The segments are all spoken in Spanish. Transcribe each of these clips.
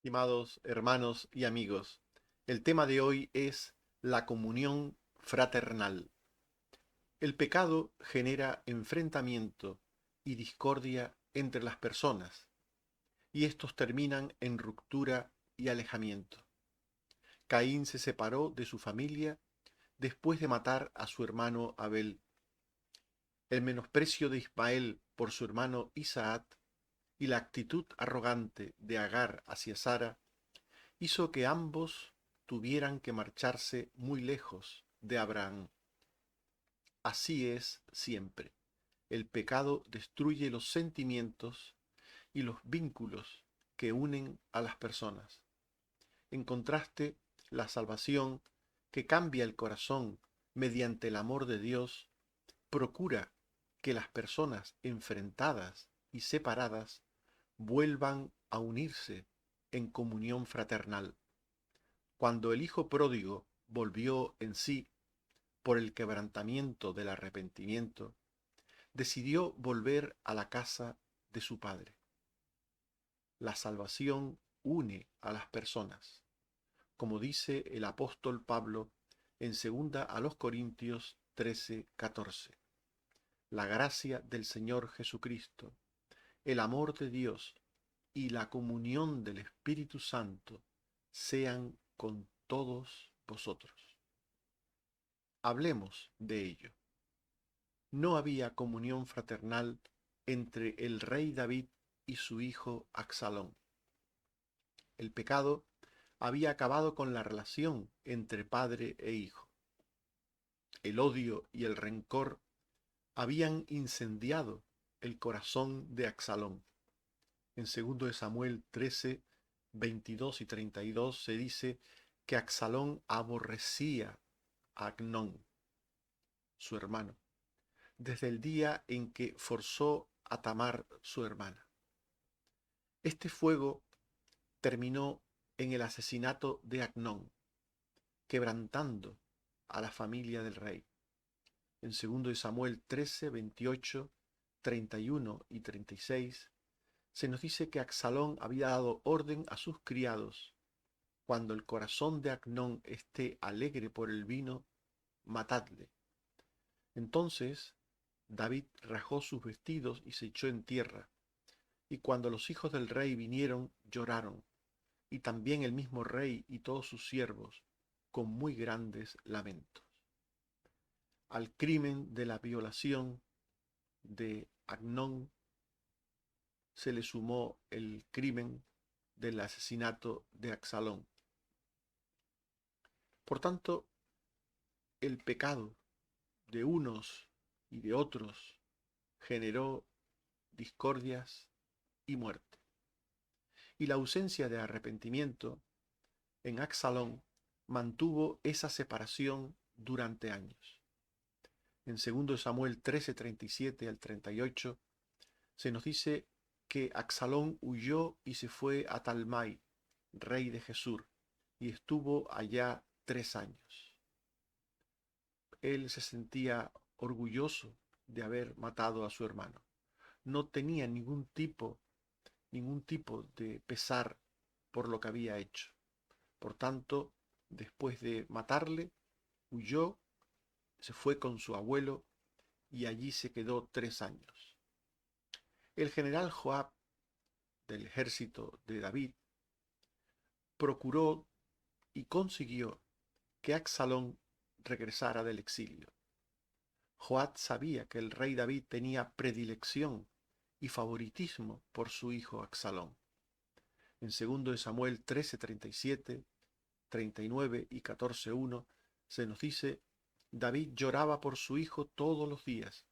Estimados hermanos y amigos, el tema de hoy es la comunión fraternal. El pecado genera enfrentamiento y discordia entre las personas, y estos terminan en ruptura y alejamiento. Caín se separó de su familia después de matar a su hermano Abel. El menosprecio de Ismael por su hermano Isaac y la actitud arrogante de Agar hacia Sara hizo que ambos tuvieran que marcharse muy lejos de Abraham. Así es siempre. El pecado destruye los sentimientos y los vínculos que unen a las personas. En contraste, la salvación, que cambia el corazón mediante el amor de Dios, procura que las personas enfrentadas y separadas vuelvan a unirse en comunión fraternal. Cuando el hijo pródigo volvió en sí por el quebrantamiento del arrepentimiento, decidió volver a la casa de su padre. La salvación une a las personas, como dice el apóstol Pablo en segunda a los Corintios 13:14. La gracia del Señor Jesucristo, el amor de Dios y la comunión del Espíritu Santo sean con todos vosotros. Hablemos de ello. No había comunión fraternal entre el rey David y su hijo Absalón. El pecado había acabado con la relación entre padre e hijo. El odio y el rencor habían incendiado el corazón de Absalón. En 2 de Samuel 13, 22 y 32 se dice que Absalón aborrecía a Amnón, su hermano, desde el día en que forzó a Tamar, su hermana. Este fuego terminó en el asesinato de Amnón, quebrantando a la familia del rey. En 2 de Samuel 13, 28, 31 y 36 se nos dice que Absalón había dado orden a sus criados: cuando el corazón de Amnón esté alegre por el vino, matadle. Entonces David rasgó sus vestidos y se echó en tierra. Y cuando los hijos del rey vinieron, lloraron, y también el mismo rey y todos sus siervos, con muy grandes lamentos. Al crimen de la violación de Amnón se le sumó el crimen del asesinato de Absalón. Por tanto, el pecado de unos y de otros generó discordias y muerte. Y la ausencia de arrepentimiento en Absalón mantuvo esa separación durante años. En 2 Samuel 13, 37 al 38 se nos dice que Absalón huyó y se fue a Talmai, rey de Gesur, y estuvo allá 3 años. Él se sentía orgulloso de haber matado a su hermano. No tenía ningún tipo de pesar por lo que había hecho. Por tanto, después de matarle, huyó, se fue con su abuelo y allí se quedó 3 años. El general Joab del ejército de David procuró y consiguió que Absalón regresara del exilio. Joab sabía que el rey David tenía predilección y favoritismo por su hijo Absalón. En 2 de Samuel 13, 37, 39 y 14:1 se nos dice: David lloraba por su hijo todos los días,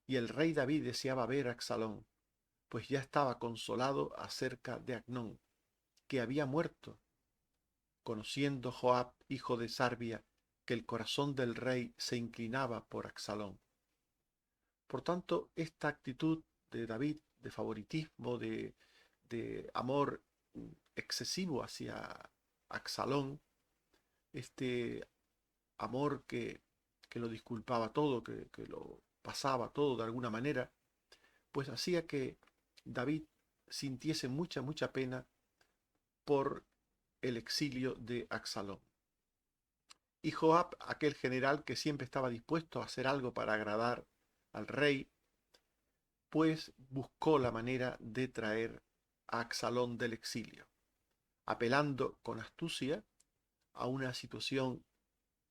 y el rey David deseaba ver a Absalón, pues ya estaba consolado acerca de Amnón, que había muerto, conociendo Joab, hijo de Sarbia, que el corazón del rey se inclinaba por Absalón. Por tanto, esta actitud de David, de favoritismo, de amor excesivo hacia Absalón, este amor que lo disculpaba todo, que lo pasaba todo de alguna manera, pues hacía que David sintiese mucha pena por el exilio de Absalón. Y Joab, aquel general que siempre estaba dispuesto a hacer algo para agradar al rey, pues buscó la manera de traer a Absalón del exilio, apelando con astucia a una situación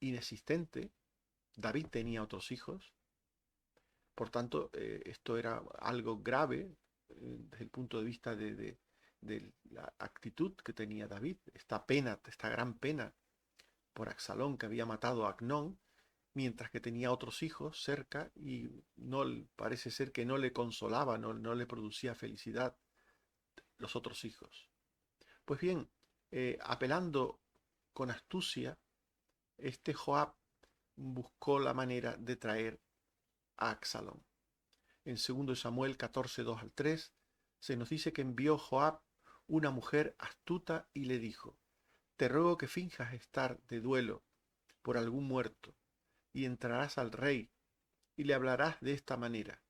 inexistente. David tenía otros hijos, por tanto, esto era algo grave desde el punto de vista de la actitud que tenía David, esta pena, esta gran pena por Absalón que había matado a Amnón, mientras que tenía otros hijos cerca y no parece ser que no le consolaba, no le producía felicidad los otros hijos. Pues bien, apelando con astucia, este Joab buscó la manera de traer a Absalón. En 2 Samuel 14, 2 al 3, se nos dice que envió Joab una mujer astuta y le dijo: te ruego que finjas estar de duelo por algún muerto, y entrarás al rey, y le hablarás de esta manera.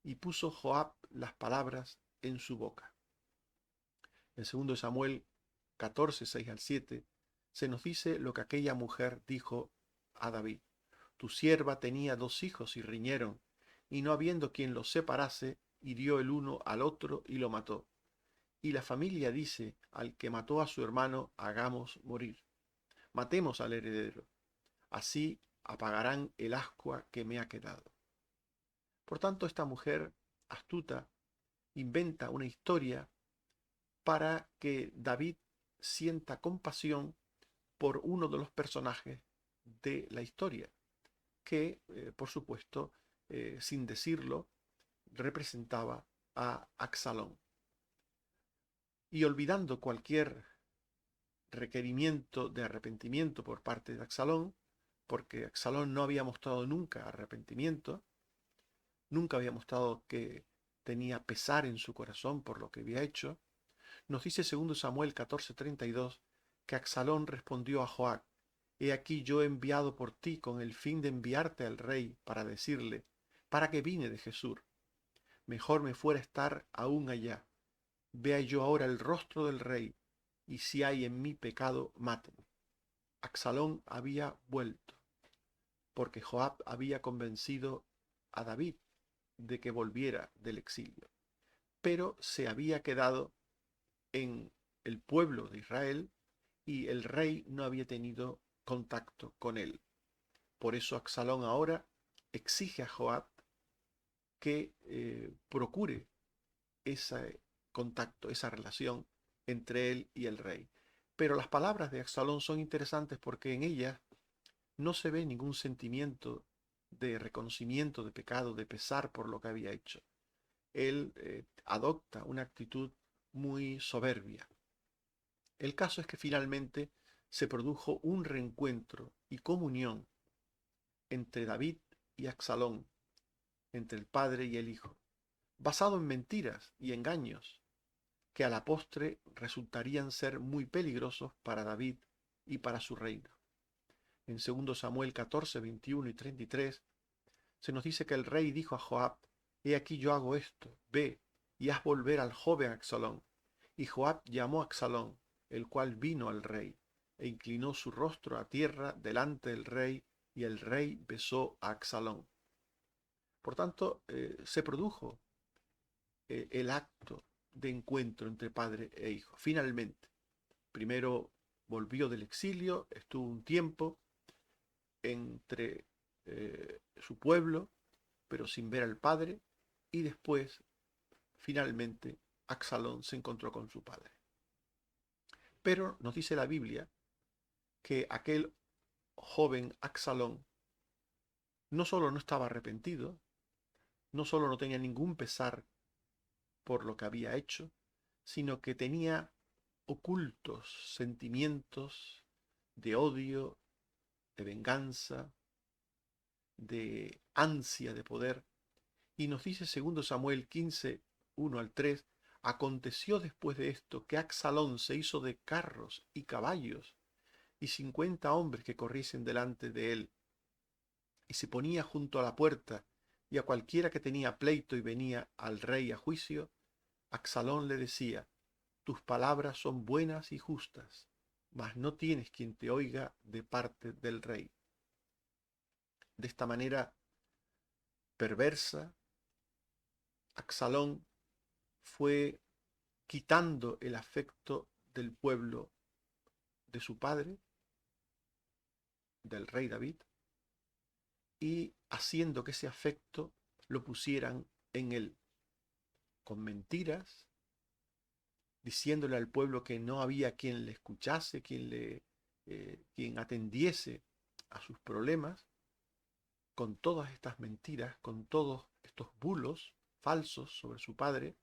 Y puso Joab las palabras en su boca. En 2 Samuel 14, 6 al 7, se nos dice lo que aquella mujer dijo a David: tu sierva tenía 2 hijos y riñeron, y no habiendo quien los separase, hirió el uno al otro y lo mató. Y la familia dice al que mató a su hermano: hagamos morir, matemos al heredero, así apagarán el ascua que me ha quedado. Por tanto, esta mujer astuta inventa una historia para que David sienta compasión por uno de los personajes de la historia, que, por supuesto, sin decirlo, representaba a Absalón. Y olvidando cualquier requerimiento de arrepentimiento por parte de Absalón, porque Absalón no había mostrado nunca arrepentimiento, nunca había mostrado que tenía pesar en su corazón por lo que había hecho, nos dice 2 Samuel 14:32 que Absalón respondió a Joab: he aquí yo he enviado por ti con el fin de enviarte al rey para decirle: para que vine de Jesús, mejor me fuera estar aún allá. Vea yo ahora el rostro del rey, y si hay en mí pecado, máteme. Absalón había vuelto, porque Joab había convencido a David de que volviera del exilio, pero se había quedado en el pueblo de Israel y el rey no había tenido contacto con él. Por eso Absalón ahora exige a Joab que procure ese contacto, esa relación entre él y el rey. Pero las palabras de Absalón son interesantes porque en ellas no se ve ningún sentimiento de reconocimiento de pecado, de pesar por lo que había hecho. Él adopta una actitud muy soberbia. El caso es que finalmente se produjo un reencuentro y comunión entre David y Absalón, entre el padre y el hijo, basado en mentiras y engaños, que a la postre resultarían ser muy peligrosos para David y para su reino. En 2 Samuel 14, 21 y 33 se nos dice que el rey dijo a Joab: he aquí yo hago esto, ve y haz volver al joven Absalón. Y Joab llamó a Absalón, el cual vino al rey, e inclinó su rostro a tierra delante del rey, y el rey besó a Absalón. Por tanto, se produjo el acto de encuentro entre padre e hijo. Finalmente, primero volvió del exilio, estuvo un tiempo entre su pueblo, pero sin ver al padre, y después, finalmente, Absalón se encontró con su padre. Pero nos dice la Biblia que aquel joven Absalón no solo no estaba arrepentido, no solo no tenía ningún pesar por lo que había hecho, sino que tenía ocultos sentimientos de odio, de venganza, de ansia de poder. Y nos dice 2 Samuel 15, 1 al 3, aconteció después de esto que Absalón se hizo de carros y caballos y 50 hombres que corriesen delante de él, y se ponía junto a la puerta, y a cualquiera que tenía pleito y venía al rey a juicio, Absalón le decía: tus palabras son buenas y justas, mas no tienes quien te oiga de parte del rey. De esta manera perversa, Absalón fue quitando el afecto del pueblo de su padre, del rey David, y haciendo que ese afecto lo pusieran en él, con mentiras, diciéndole al pueblo que no había quien le escuchase, quien atendiese a sus problemas. Con todas estas mentiras, con todos estos bulos falsos sobre su padre,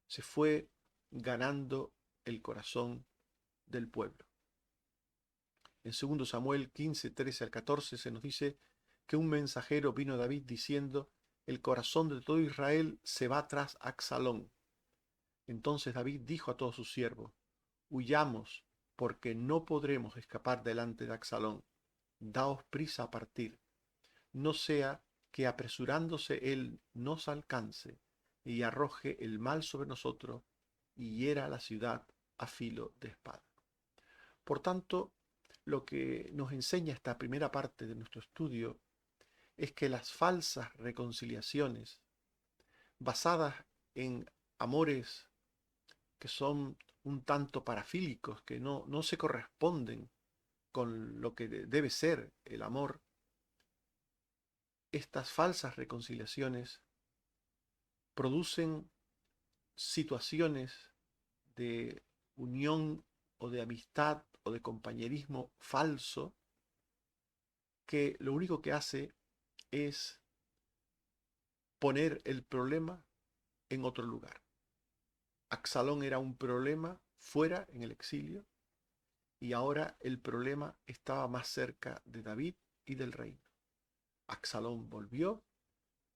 se fue ganando el corazón del pueblo. En 2 Samuel 15, 13 al 14 se nos dice que un mensajero vino a David diciendo: el corazón de todo Israel se va tras Absalón. Entonces David dijo a todos sus siervos: huyamos, porque no podremos escapar delante de Absalón. Daos prisa a partir, no sea que apresurándose él nos alcance y arroje el mal sobre nosotros y hiera la ciudad a filo de espada. Por tanto, lo que nos enseña esta primera parte de nuestro estudio es que las falsas reconciliaciones basadas en amores que son un tanto parafílicos, que no se corresponden con lo que debe ser el amor, estas falsas reconciliaciones producen situaciones de unión o de amistad o de compañerismo falso que lo único que hace es poner el problema en otro lugar. Absalón era un problema fuera, en el exilio, y ahora el problema estaba más cerca de David y del reino. Absalón volvió,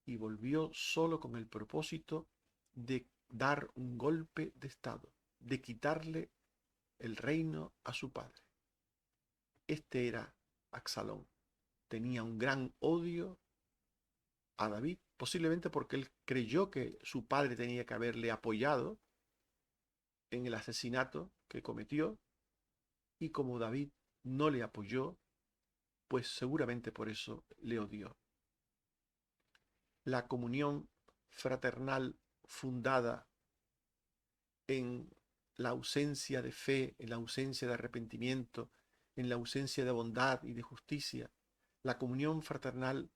y volvió solo con el propósito de dar un golpe de estado, de quitarle el reino a su padre. Este era Absalón. Tenía un gran odio a David, posiblemente porque él creyó que su padre tenía que haberle apoyado en el asesinato que cometió, y como David no le apoyó, pues seguramente por eso le odió. La comunión fraternal fundada en la ausencia de fe, en la ausencia de arrepentimiento, en la ausencia de bondad y de justicia, la comunión fraternal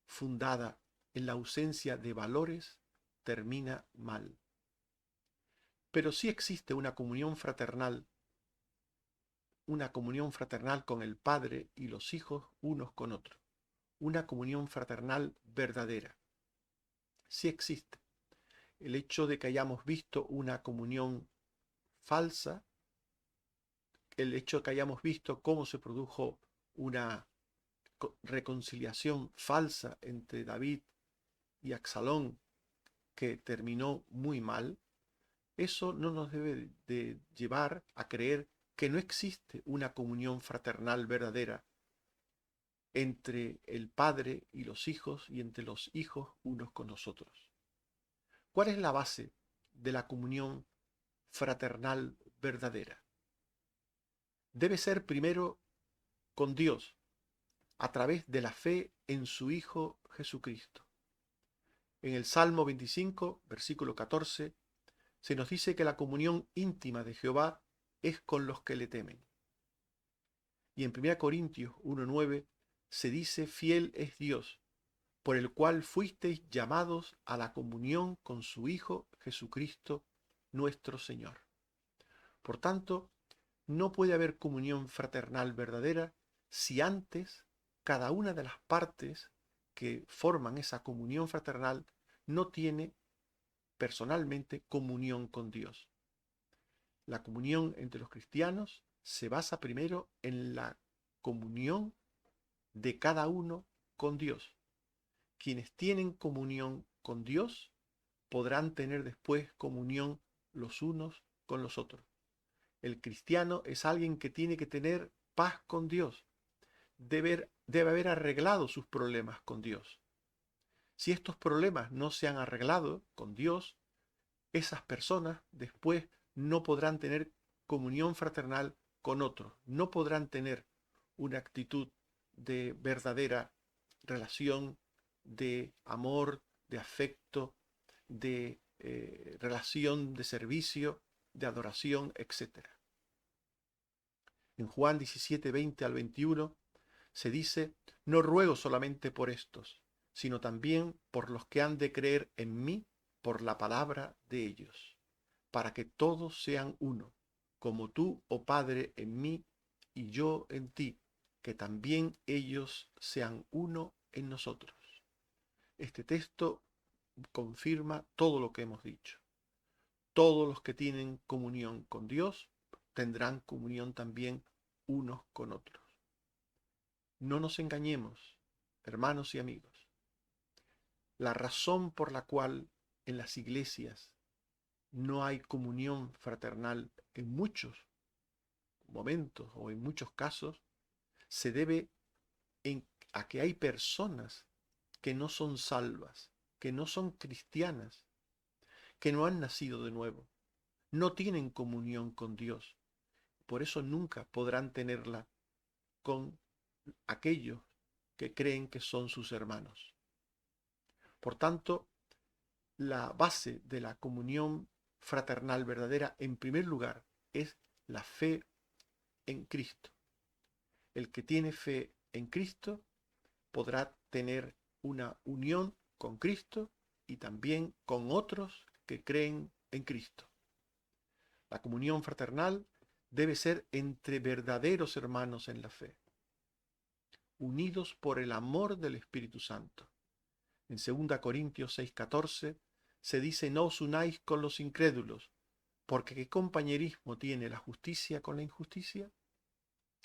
fundada en la ausencia de valores, termina mal. Pero sí existe una comunión fraternal con el Padre y los hijos unos con otros, una comunión fraternal verdadera. Sí existe. El hecho de que hayamos visto una comunión falsa, el hecho de que hayamos visto cómo se produjo una reconciliación falsa entre David y Absalón que terminó muy mal, eso no nos debe de llevar a creer que no existe una comunión fraternal verdadera entre el Padre y los hijos y entre los hijos unos con nosotros. ¿Cuál es la base de la comunión fraternal verdadera? Debe ser primero con Dios, a través de la fe en su Hijo Jesucristo. En el Salmo 25, versículo 14, se nos dice que la comunión íntima de Jehová es con los que le temen. Y en 1 Corintios 1:9 se dice: fiel es Dios, por el cual fuisteis llamados a la comunión con su Hijo Jesucristo nuestro Señor. Por tanto, no puede haber comunión fraternal verdadera si antes cada una de las partes que forman esa comunión fraternal no tiene personalmente comunión con Dios. La comunión entre los cristianos se basa primero en la comunión de cada uno con Dios. Quienes tienen comunión con Dios podrán tener después comunión los unos con los otros. El cristiano es alguien que tiene que tener paz con Dios. Debe haber arreglado sus problemas con Dios. Si estos problemas no se han arreglado con Dios, esas personas después no podrán tener comunión fraternal con otros, no podrán tener una actitud de verdadera relación, de amor, de afecto, de relación de servicio, de adoración, etc. En Juan 17, 20 al 21 se dice: no ruego solamente por estos, sino también por los que han de creer en mí por la palabra de ellos, para que todos sean uno, como tú, oh Padre, en mí y yo en ti, que también ellos sean uno en nosotros. Este texto confirma todo lo que hemos dicho. Todos los que tienen comunión con Dios tendrán comunión también unos con otros. No nos engañemos, hermanos y amigos. La razón por la cual en las iglesias no hay comunión fraternal en muchos momentos o en muchos casos se debe a que hay personas que no son salvas, que no son cristianas, que no han nacido de nuevo, no tienen comunión con Dios. Por eso nunca podrán tenerla con aquellos que creen que son sus hermanos. Por tanto, la base de la comunión fraternal verdadera, en primer lugar, es la fe en Cristo. El que tiene fe en Cristo podrá tener una unión con Cristo y también con otros que creen en Cristo. La comunión fraternal debe ser entre verdaderos hermanos en la fe, unidos por el amor del Espíritu Santo. En 2 Corintios 6:14 se dice: no os unáis con los incrédulos, porque ¿qué compañerismo tiene la justicia con la injusticia?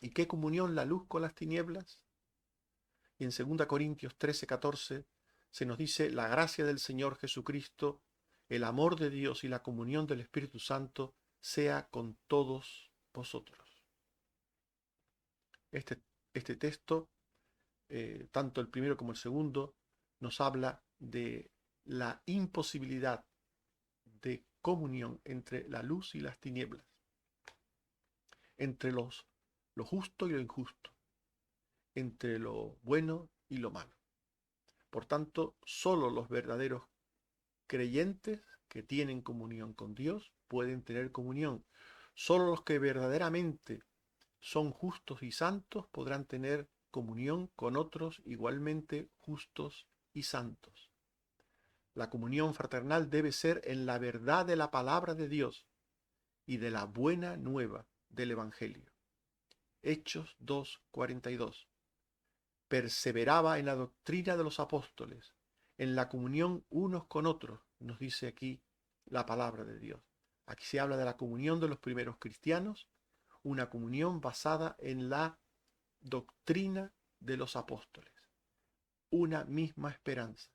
¿Y qué comunión la luz con las tinieblas? Y en 2 Corintios 13:14 se nos dice: la gracia del Señor Jesucristo, el amor de Dios y la comunión del Espíritu Santo sea con todos vosotros. Este texto, tanto el primero como el segundo, nos habla de la imposibilidad de comunión entre la luz y las tinieblas, entre lo justo y lo injusto, entre lo bueno y lo malo. Por tanto, solo los verdaderos creyentes que tienen comunión con Dios pueden tener comunión. Solo los que verdaderamente son justos y santos podrán tener comunión con otros igualmente justos y santos. La comunión fraternal debe ser en la verdad de la palabra de Dios y de la buena nueva del Evangelio. Hechos 2:42. Perseveraba en la doctrina de los apóstoles, en la comunión unos con otros, nos dice aquí la palabra de Dios. Aquí se habla de la comunión de los primeros cristianos, una comunión basada en la doctrina de los apóstoles, una misma esperanza.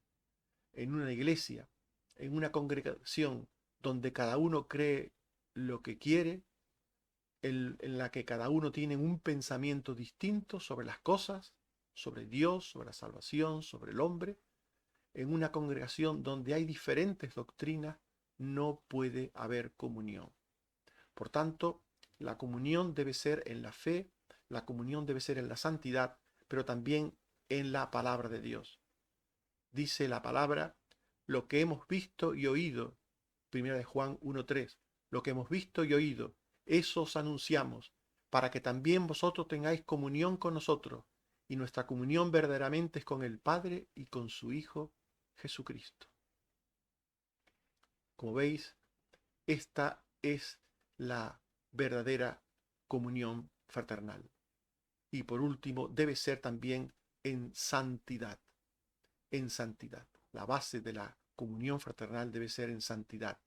En una iglesia, en una congregación donde cada uno cree lo que quiere, en la que cada uno tiene un pensamiento distinto sobre las cosas, sobre Dios, sobre la salvación, sobre el hombre, en una congregación donde hay diferentes doctrinas, no puede haber comunión. Por tanto, la comunión debe ser en la fe, la comunión debe ser en la santidad, pero también en la palabra de Dios. Dice la palabra: lo que hemos visto y oído, 1 Juan 1:3, lo que hemos visto y oído, eso os anunciamos, para que también vosotros tengáis comunión con nosotros, y nuestra comunión verdaderamente es con el Padre y con su Hijo Jesucristo. Como veis, esta es la verdadera comunión fraternal. Y por último, debe ser también en santidad. En santidad. La base de la comunión fraternal debe ser en santidad.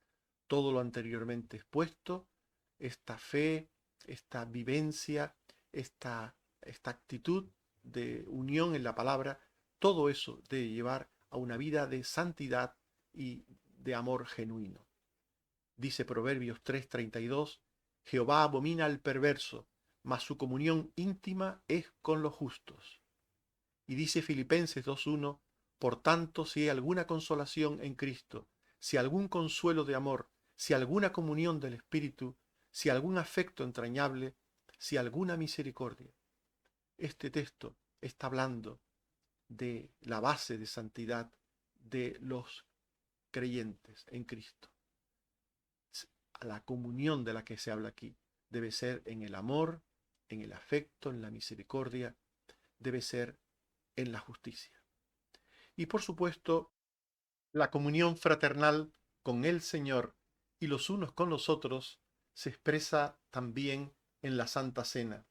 Todo lo anteriormente expuesto, esta fe, esta vivencia, esta actitud de unión en la palabra, todo eso debe llevar a una vida de santidad y de amor genuino. Dice Proverbios 3:32: Jehová abomina al perverso, mas su comunión íntima es con los justos. Y dice Filipenses 2:1: por tanto, si hay alguna consolación en Cristo, si algún consuelo de amor, si alguna comunión del Espíritu, si algún afecto entrañable, si alguna misericordia. Este texto está hablando de la base de santidad de los creyentes en Cristo. La comunión de la que se habla aquí debe ser en el amor, en el afecto, en la misericordia, debe ser en la justicia. Y por supuesto, la comunión fraternal con el Señor y los unos con los otros se expresa también en la Santa Cena.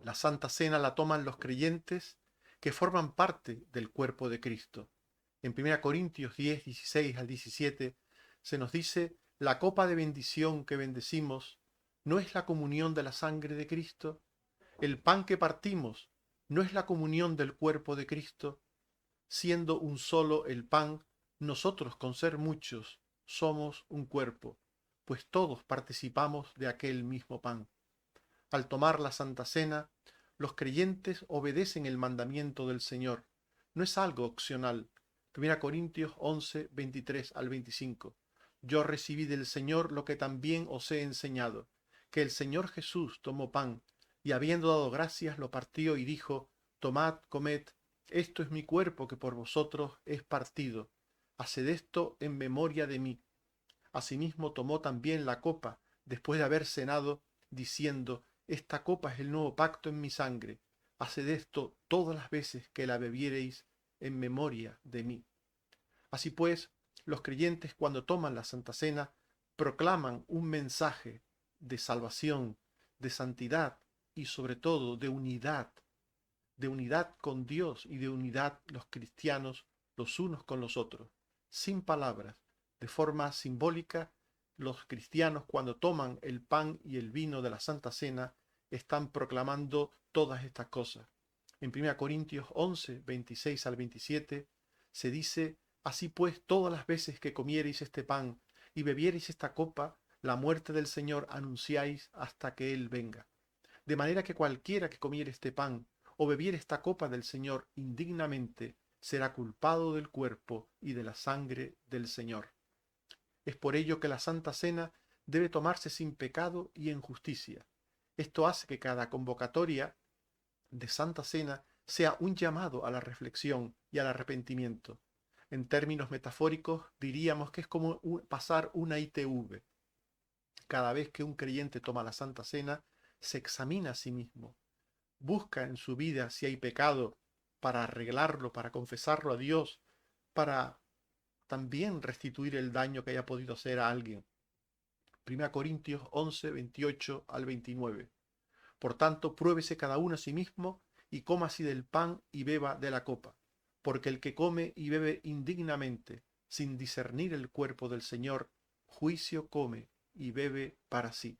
La Santa Cena la toman los creyentes que forman parte del cuerpo de Cristo. En 1 Corintios 10, 16 al 17 se nos dice: la copa de bendición que bendecimos no es la comunión de la sangre de Cristo. El pan que partimos no es la comunión del cuerpo de Cristo. Siendo un solo el pan, nosotros con ser muchos somos un cuerpo, pues todos participamos de aquel mismo pan. Al tomar la Santa Cena, los creyentes obedecen el mandamiento del Señor. No es algo opcional. 1 Corintios 11, 23 al 25. Yo recibí del Señor lo que también os he enseñado, que el Señor Jesús tomó pan, y habiendo dado gracias lo partió y dijo: tomad, comed, esto es mi cuerpo que por vosotros es partido. Haced esto en memoria de mí. Asimismo tomó también la copa, después de haber cenado, diciendo: esta copa es el nuevo pacto en mi sangre. Haced esto todas las veces que la bebiereis en memoria de mí. Así pues, los creyentes cuando toman la Santa Cena proclaman un mensaje de salvación, de santidad y sobre todo de unidad con Dios y de unidad los cristianos los unos con los otros, sin palabras, de forma simbólica. Los cristianos cuando toman el pan y el vino de la Santa Cena están proclamando todas estas cosas. En 1 Corintios 11, 26 al 27 se dice: así pues, todas las veces que comiereis este pan y bebiereis esta copa, la muerte del Señor anunciáis hasta que Él venga. De manera que cualquiera que comiere este pan o bebiere esta copa del Señor indignamente será culpado del cuerpo y de la sangre del Señor. Es por ello que la Santa Cena debe tomarse sin pecado y en justicia. Esto hace que cada convocatoria de Santa Cena sea un llamado a la reflexión y al arrepentimiento. En términos metafóricos diríamos que es como pasar una ITV. Cada vez que un creyente toma la Santa Cena, se examina a sí mismo, busca en su vida si hay pecado para arreglarlo, para confesarlo a Dios, para también restituir el daño que haya podido hacer a alguien. 1 Corintios 11, 28 al 29. Por tanto, pruébese cada uno a sí mismo y coma así del pan y beba de la copa. Porque el que come y bebe indignamente, sin discernir el cuerpo del Señor, juicio come y bebe para sí.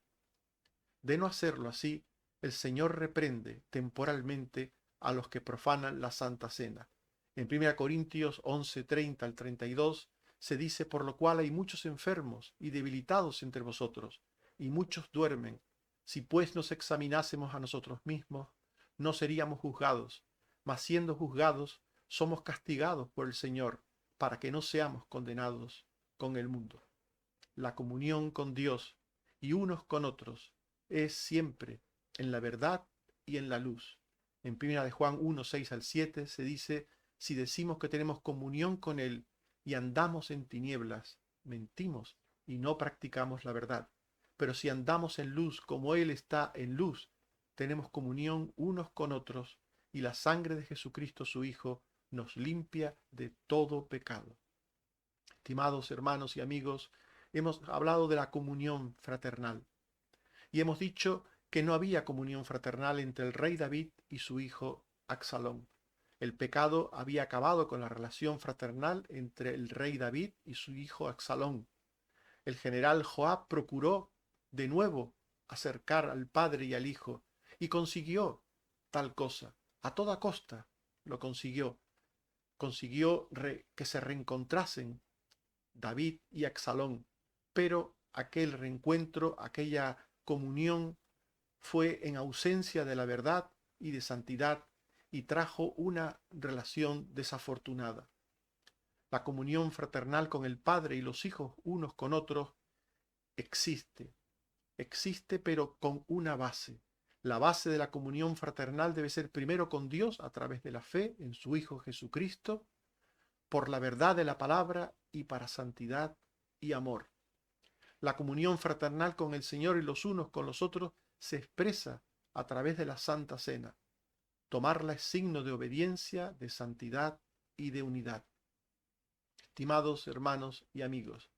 De no hacerlo así, el Señor reprende temporalmente a los que profanan la Santa Cena. En 1 Corintios 11, 30 al 32 se dice: por lo cual hay muchos enfermos y debilitados entre vosotros, y muchos duermen. Si pues nos examinásemos a nosotros mismos, no seríamos juzgados, mas siendo juzgados, somos castigados por el Señor, para que no seamos condenados con el mundo. La comunión con Dios y unos con otros es siempre en la verdad y en la luz. En 1 de Juan 1, 6 al 7 se dice: si decimos que tenemos comunión con Él y andamos en tinieblas, mentimos y no practicamos la verdad. Pero si andamos en luz como Él está en luz, tenemos comunión unos con otros, y la sangre de Jesucristo su Hijo nos limpia de todo pecado. Estimados hermanos y amigos, hemos hablado de la comunión fraternal y hemos dicho que no había comunión fraternal entre el rey David y su hijo Absalón. El pecado había acabado con la relación fraternal entre el rey David y su hijo Absalón. El general Joab procuró de nuevo acercar al padre y al hijo y consiguió tal cosa. A toda costa lo consiguió. Consiguió que se reencontrasen David y Absalón, pero aquel reencuentro, aquella comunión fue en ausencia de la verdad y de santidad y trajo una relación desafortunada. La comunión fraternal con el Padre y los hijos unos con otros existe, existe pero con una base. La base de la comunión fraternal debe ser primero con Dios a través de la fe en su Hijo Jesucristo, por la verdad de la palabra y para santidad y amor. La comunión fraternal con el Señor y los unos con los otros se expresa a través de la Santa Cena. Tomarla es signo de obediencia, de santidad y de unidad. Estimados hermanos y amigos,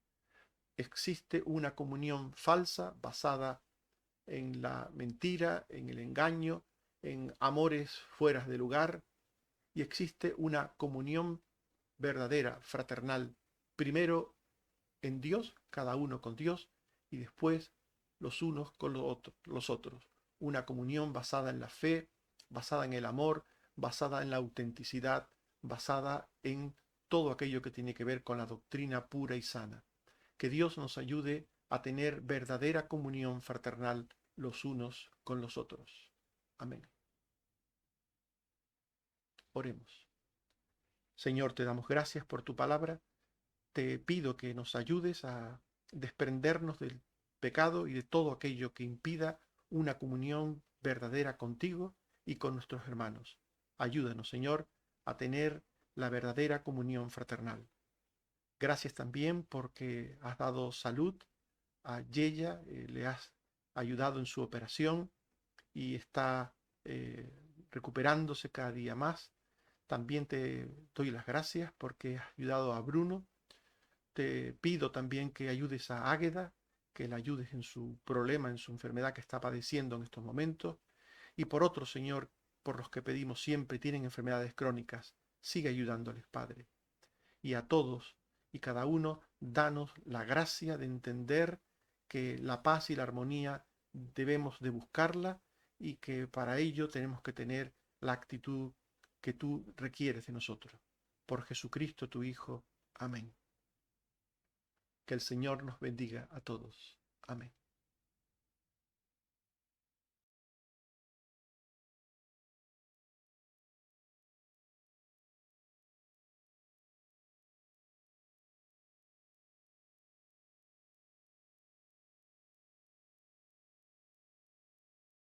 existe una comunión falsa basada en la mentira, en el engaño, en amores fuera de lugar, y existe una comunión verdadera, fraternal, primero en Dios, cada uno con Dios, y después los unos con los otros. Una comunión basada en la fe, basada en el amor, basada en la autenticidad, basada en todo aquello que tiene que ver con la doctrina pura y sana. Que Dios nos ayude a tener verdadera comunión fraternal los unos con los otros. Amén. Oremos. Señor, te damos gracias por tu palabra. Te pido que nos ayudes a desprendernos del pecado y de todo aquello que impida una comunión verdadera contigo y con nuestros hermanos. Ayúdanos, Señor, a tener la verdadera comunión fraternal. Gracias también porque has dado salud a Yeya, le has ayudado en su operación y está recuperándose cada día más. También te doy las gracias porque has ayudado a Bruno. Te pido también que ayudes a Águeda, que la ayudes en su problema, en su enfermedad que está padeciendo en estos momentos. Y por otro, Señor, por los que pedimos siempre tienen enfermedades crónicas, sigue ayudándoles, Padre. Y a todos y cada uno, danos la gracia de entender que la paz y la armonía debemos de buscarla y que para ello tenemos que tener la actitud que tú requieres de nosotros. Por Jesucristo tu Hijo. Amén. Que el Señor nos bendiga a todos. Amén.